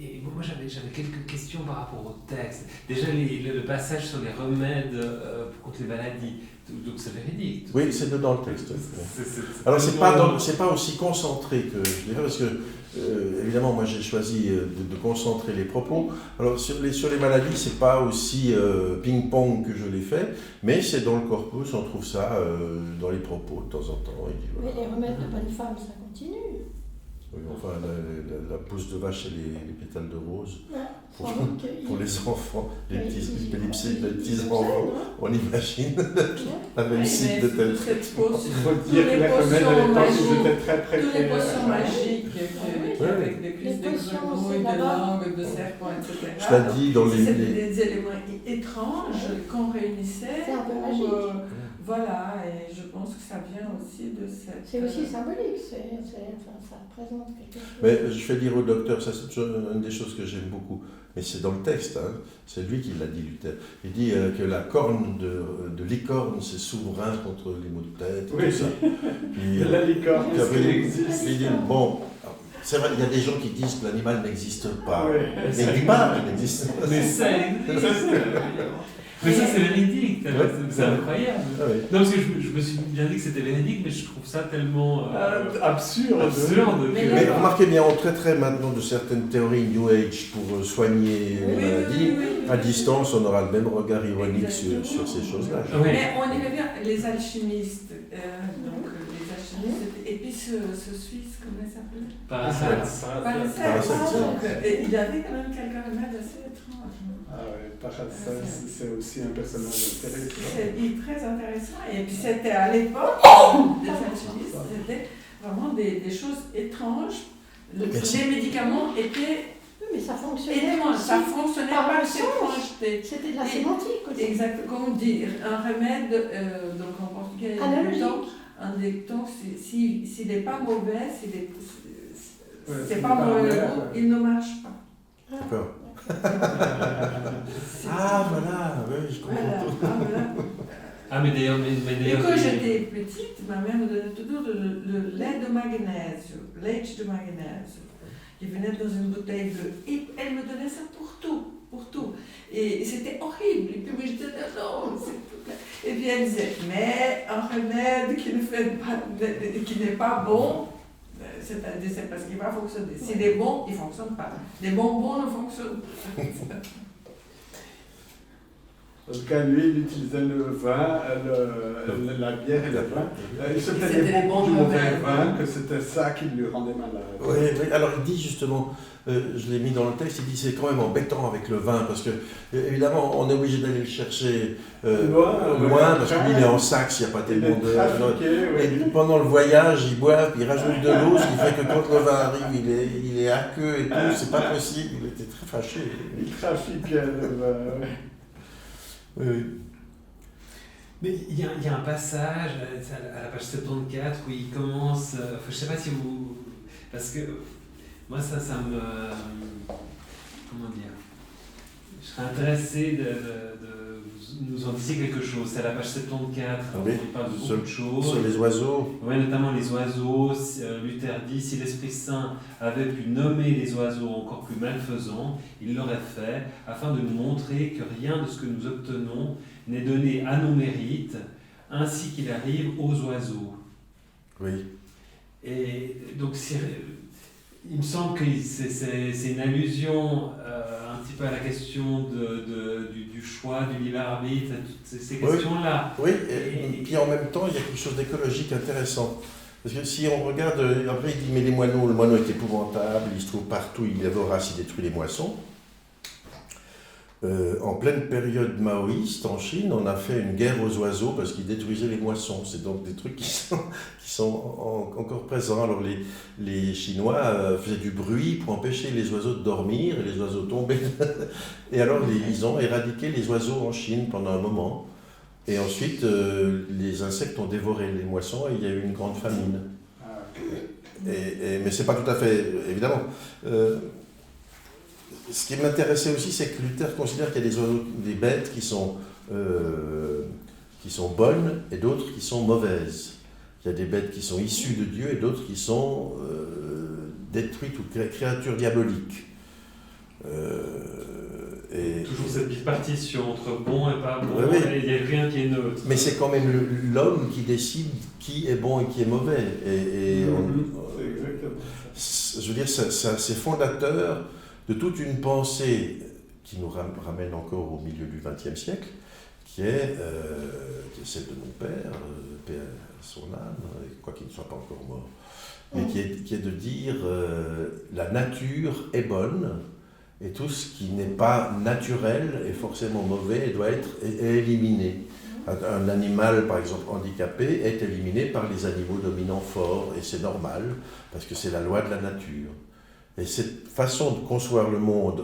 Et moi, j'avais quelques questions par rapport au texte. Déjà, le passage sur les remèdes contre les maladies, donc c'est véridique. Oui, c'est dedans le texte. Alors, c'est pas aussi concentré que je dirais, parce que, évidemment, moi j'ai choisi de concentrer les propos. Alors, sur les maladies, c'est pas aussi ping-pong que je l'ai fait, mais c'est dans le corpus, on trouve ça dans les propos de temps en temps. Il dit, voilà. Mais les remèdes de bonne femme, ça continue. Oui, enfin, la pousse de vache et les pétales de rose, Ouais, pour les enfants, les petits enfants, on imagine la réussite de telle. Il faut dire que les remèdes à l'époque, ils étaient très toutes les précaires. potions magiques, avec des cuisses de grenouille, de langue, de serpent, etc. Je l'ai dit dans les... C'était des éléments étranges qu'on réunissait. C'est un peu magique. Voilà, et je pense que ça vient aussi de cette... C'est aussi symbolique, ça représente quelque chose. Mais je fais dire au docteur, ça c'est une des choses que j'aime beaucoup, mais c'est dans le texte, hein, c'est lui qui l'a dit, Luther. Il dit que la corne de licorne, c'est souverain contre les maux de tête, et Oui, tout ça. Puis, la licorne, puis après, ça existe. il dit, bon, c'est vrai, il y a des gens qui disent que l'animal n'existe pas, Oui. mais il dit pas qu'il n'existe pas. Mais ça existe. Mais ça, c'est véridique, c'est incroyable. Ah oui. Non, parce que je me suis bien dit que c'était véridique, mais je trouve ça tellement Absurde. Mais remarquez bien, on traiterait maintenant de certaines théories New Age pour soigner les maladies. À distance, on aura le même regard ironique sur ces choses-là. Oui. Mais on y revient, les alchimistes, et puis ce Suisse, comment il s'appelait? Paracelse. Paracelse. Il y avait quand même quelques remèdes assez étranges. Ah oui, Paracelse, c'est aussi un personnage intéressant. C'est très intéressant. Et puis c'était à l'époque, des alchimistes, c'était vraiment des choses étranges. Les médicaments étaient... Mais ça fonctionnait. étranges, ça fonctionnait par par le cette sens. étrangeté. C'était de la sémantique aussi. Exact, comme dire, un remède, donc en portugais, un dicton, s'il n'est pas mauvais, c'est pas mauvais, il ne marche pas. D'accord. Ah voilà, oui, je comprends. Voilà. Ah, mais d'ailleurs... Et quand j'étais petite, ma mère me donnait toujours le lait de magnésium, leite de magnésium, qui venait dans une bouteille bleue. Et elle me donnait ça pour tout. Et c'était horrible. Et puis moi je disais non, s'il te plaît. Et puis elle disait, mais un remède qui n'est pas bon, c'est parce qu'il va fonctionner. S'il est bon, il ne fonctionne pas. Les bonbons ne fonctionnent pas. En tout cas, lui, il utilisait le vin, la bière et le vin. Il se plaignait beaucoup du mauvais vin, que c'était ça qui lui rendait malade. Oui, alors il dit justement, je l'ai mis dans le texte, il dit c'est quand même embêtant avec le vin, parce que évidemment on est obligé d'aller le chercher loin parce qu'il est en Saxe, il n'y a pas tellement de... Et pendant le voyage, il boit, puis il rajoute de l'eau, ce qui fait que quand le vin arrive, il est aqueux et tout, c'est pas possible, il était très fâché. Il trafiquait le vin. Oui. Mais il y a un passage à la page 74 où il commence. Je ne sais pas si vous. Parce que moi, ça me. Comment dire? Je serais intéressé de nous en dire quelque chose. C'est à la page 74, où il parle de beaucoup de choses. Sur les oiseaux. Oui, notamment les oiseaux. Luther dit si l'Esprit Saint avait pu nommer les oiseaux encore plus malfaisants, il l'aurait fait, afin de nous montrer que rien de ce que nous obtenons n'est donné à nos mérites, ainsi qu'il arrive aux oiseaux. Oui. Et donc, il me semble que c'est une allusion un petit peu à la question du choix, du libre arbitre, toutes ces questions-là. Oui, et puis en même temps, il y a quelque chose d'écologique intéressant. Parce que si on regarde, après il dit, mais les moineaux, le moineau est épouvantable, il se trouve partout, il est vorace, il détruit les moissons. En pleine période maoïste en Chine, on a fait une guerre aux oiseaux parce qu'ils détruisaient les moissons. C'est donc des trucs qui sont encore présents. Alors les Chinois faisaient du bruit pour empêcher les oiseaux de dormir, et les oiseaux tombaient. Et alors ils ont éradiqué les oiseaux en Chine pendant un moment. Et ensuite, les insectes ont dévoré les moissons et il y a eu une grande famine. Mais c'est pas tout à fait, évidemment. Ce qui m'intéressait aussi, c'est que Luther considère qu'il y a des bêtes qui sont bonnes et d'autres qui sont mauvaises. Il y a des bêtes qui sont issues de Dieu et d'autres qui sont détruites ou créatures diaboliques. Toujours cette bipartition entre bon et pas bon, Oui. et il n'y a rien qui est neutre. Mais c'est quand même l'homme qui décide qui est bon et qui est mauvais. C'est exactement ça. Je veux dire, c'est fondateur de toute une pensée qui nous ramène encore au milieu du XXe siècle, qui est celle de mon père, paix à son âme, quoi qu'il ne soit pas encore mort, mais qui est de dire la nature est bonne, et tout ce qui n'est pas naturel est forcément mauvais et doit être éliminé. Un animal, par exemple, handicapé, est éliminé par les animaux dominants forts, et c'est normal, parce que c'est la loi de la nature. Et cette façon de concevoir le monde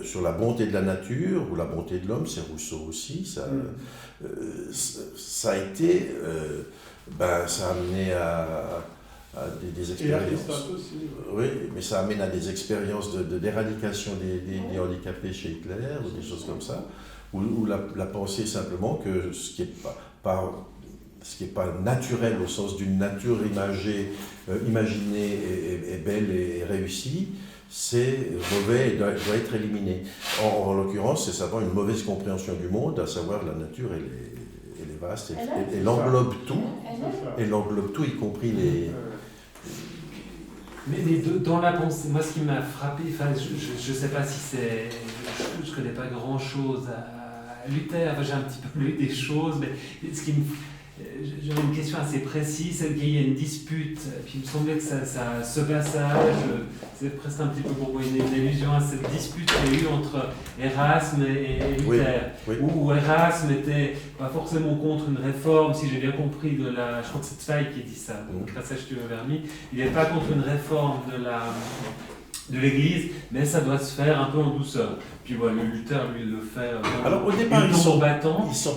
sur la bonté de la nature, ou la bonté de l'homme, c'est Rousseau aussi, ça a été... ça a amené à des expériences. Et Aristote aussi. Oui, mais ça amène à des expériences d'éradication des handicapés chez Hitler, ou des choses comme ça, où la pensée simplement que ce qui est pas naturel au sens d'une nature imaginée et belle et réussie, c'est mauvais et doit être éliminé. En l'occurrence, c'est simplement une mauvaise compréhension du monde, à savoir la nature elle est vaste, et l'englobe tout, y compris les... Mais dans la pensée, moi ce qui m'a frappé, je ne sais pas si c'est... Je ne connais pas grand-chose à Luther, j'ai un petit peu lu des choses, mais ce qui me... J'avais une question assez précise, c'est qu'il y a une dispute, puis il me semblait que ce passage, c'est presque un petit peu pour une allusion à cette dispute qu'il y a eu entre Erasme et Luther, où Erasme était pas forcément contre une réforme, si j'ai bien compris, je crois que c'est Zweig qui dit ça, donc passage que tu m'avais remis, il n'est pas contre une réforme de l'Église, mais ça doit se faire un peu en douceur. Puis voilà, Luther, lui, le fait. Alors au départ, ils ne sont pas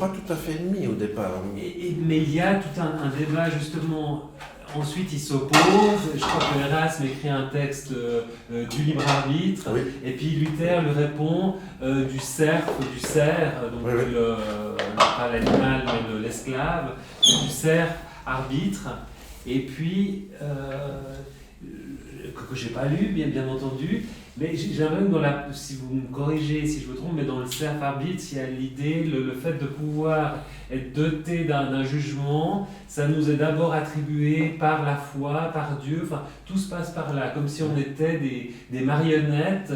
tout à fait ennemis au départ. Mais il y a tout un débat justement. Ensuite, ils s'opposent. Je crois que Erasme écrit un texte du libre arbitre, et puis Luther lui répond du cerf, donc pas l'animal mais l'esclave, du cerf arbitre. Et puis que j'ai pas lu, bien entendu, mais j'aimerais que si vous me corrigez si je me trompe, mais dans le cerf arbitre, il y a l'idée, le fait de pouvoir être doté d'un jugement, ça nous est d'abord attribué par la foi, par Dieu, enfin tout se passe par là, comme si on était des marionnettes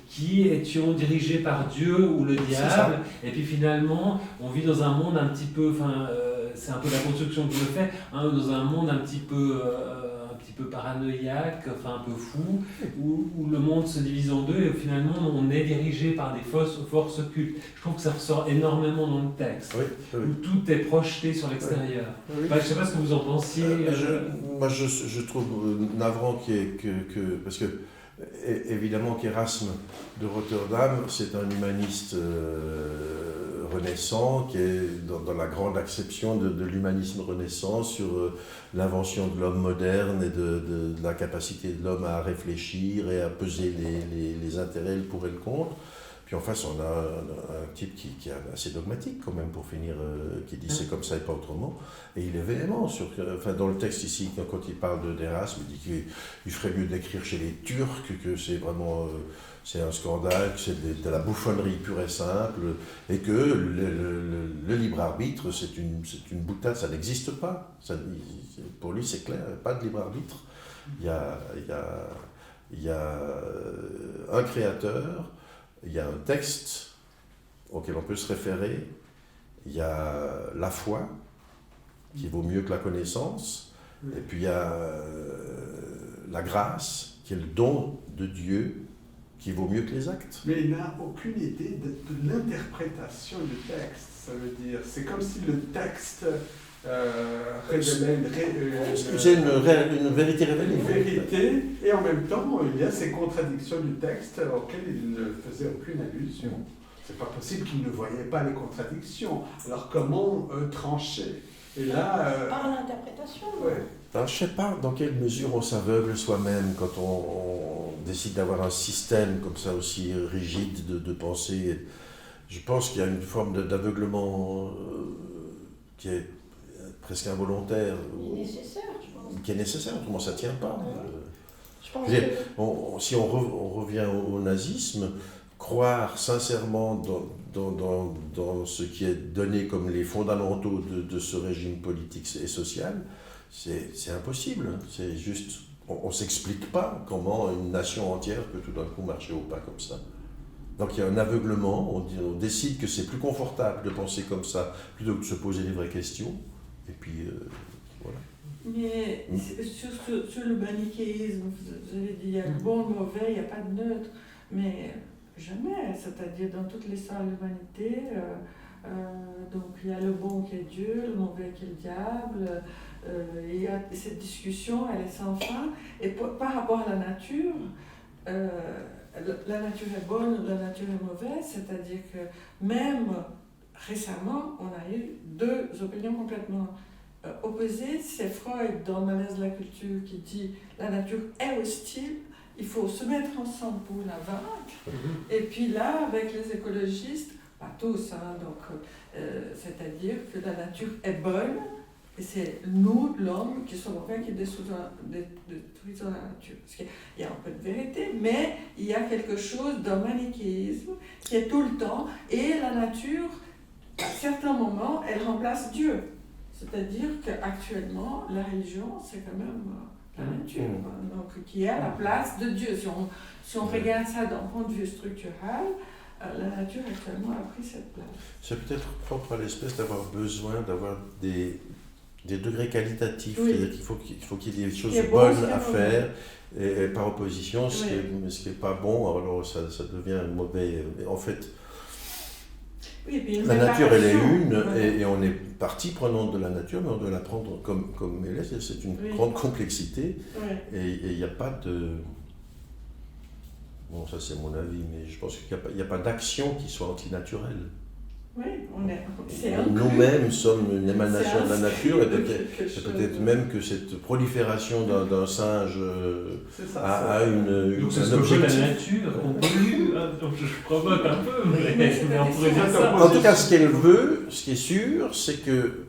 qui étions dirigées par Dieu ou le diable, et puis finalement on vit dans un monde un petit peu, c'est un peu la construction que je le fais, dans un monde un petit peu paranoïaque, un peu fou, où le monde se divise en deux et finalement on est dirigé par des forces occultes. Je trouve que ça ressort énormément dans le texte, où tout est projeté sur l'extérieur. Je ne sais pas ce que vous en pensiez. Moi je trouve navrant parce que évidemment qu'Erasme de Rotterdam, c'est un humaniste renaissant, qui est dans la grande acception de l'humanisme renaissant sur l'invention de l'homme moderne et de la capacité de l'homme à réfléchir et à peser les intérêts, le pour et le contre. Puis en face, on a un type qui est assez dogmatique quand même, pour finir, qui dit c'est comme ça et pas autrement. Et il est véhément dans le texte ici, quand il parle d'Erasme, il dit qu'il ferait mieux d'écrire chez les Turcs, que c'est vraiment... c'est un scandale, que c'est de la bouffonnerie pure et simple, et que le libre arbitre, c'est une boutade, ça n'existe pas. Pour lui, c'est clair, pas de libre arbitre. Il y a un créateur, il y a un texte auquel on peut se référer, il y a la foi, qui vaut mieux que la connaissance, et puis il y a la grâce, qui est le don de Dieu, qui vaut mieux que les actes. Mais il n'a aucune idée de l'interprétation du texte, ça veut dire. C'est comme si le texte révélait une vérité révélée. Une vérité, et en même temps, il y a ces contradictions du texte auxquelles il ne faisait aucune allusion. C'est pas possible qu'il ne voyait pas les contradictions. Alors comment trancher? Et là... Par l'interprétation. Alors, je ne sais pas dans quelle mesure on s'aveugle soi-même quand on décide d'avoir un système comme ça aussi rigide de pensée. Je pense qu'il y a une forme d'aveuglement qui est presque involontaire. Nécessaire, je pense. Qui est nécessaire, autrement ça ne tient pas. Je pense Je veux dire, que si on revient au nazisme, croire sincèrement dans ce qui est donné comme les fondamentaux de ce régime politique et social, c'est impossible. C'est juste, on ne s'explique pas comment une nation entière peut tout d'un coup marcher au pas comme ça. Donc il y a un aveuglement, on décide que c'est plus confortable de penser comme ça plutôt que de se poser les vraies questions. Et puis voilà. Mais sur le manichéisme, vous avez dit il y a le bon, le mauvais, il n'y a pas de neutre. Mais jamais, c'est-à-dire dans toute l'histoire de l'humanité, donc il y a le bon qui est Dieu, le mauvais qui est le diable. Il y a cette discussion, elle est sans fin. Et par rapport à la nature, la nature est bonne, la nature est mauvaise, c'est-à-dire que même récemment, on a eu deux opinions complètement opposées. C'est Freud dans le malaise de la culture qui dit la nature est hostile, il faut se mettre ensemble pour la vaincre. Et puis là, avec les écologistes, pas tous, hein, donc, c'est-à-dire que la nature est bonne, et c'est nous, l'homme, qui sommes mauvais, qui détruisons la nature. Parce qu'il y a un peu de vérité, mais il y a quelque chose d'un manichéisme qui est tout le temps, et la nature, à certains moments, elle remplace Dieu. C'est-à-dire qu'actuellement, la religion, c'est quand même la nature, donc, qui est à la place de Dieu. Si on regarde ça d'un point de vue structurel, la nature actuellement a pris cette place. C'est peut-être propre à l'espèce d'avoir besoin d'avoir des degrés qualitatifs, Oui. c'est-à-dire qu'il faut qu'il y ait des choses bon, bonnes à faire, et par opposition, ce qui est pas bon, alors ça devient mauvais. En fait, oui, et puis la nature, elle est une, voilà. et on est partie prenante de la nature, mais on doit la prendre comme elle est. C'est une grande complexité, Ouais. et il n'y a pas de... Bon, ça c'est mon avis, mais je pense qu'il n'y a pas d'action qui soit antinaturelle. Oui, Nous-mêmes sommes une émanation de la nature, et peut-être même même que cette prolifération d'un singe a Donc c'est un ce que veut objectif. la nature, qu'on pollue, hein, donc je provoque un peu, mais on pourrait dire ça. En tout cas, ce qu'elle veut, ce qui est sûr, c'est que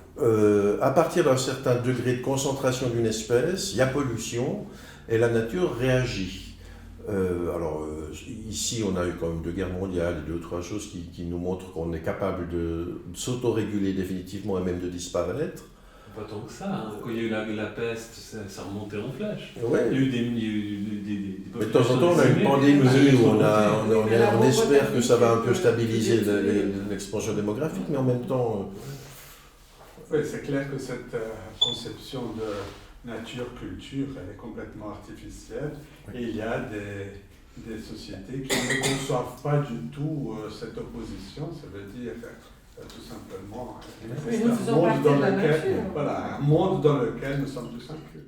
à partir d'un certain degré de concentration d'une espèce, il y a pollution, et la nature réagit. Ici, on a eu quand même 2 guerres mondiales et 2 ou 3 choses qui nous montrent qu'on est capable de s'autoréguler définitivement et même de disparaître. Pas tant que ça, hein. Quand il y a eu la peste, ça remontait en flèche. Ouais. Il y a eu des Mais de temps en temps, on a une pandémie où on espère que ça va un peu stabiliser l'expansion démographique, mais en même temps... Oui, c'est clair que cette conception de nature-culture, elle est complètement artificielle. Et il y a des sociétés qui ne conçoivent pas du tout cette opposition. Ça veut dire tout simplement nous faisons partie de la nature. un monde dans lequel nous sommes tous inclus.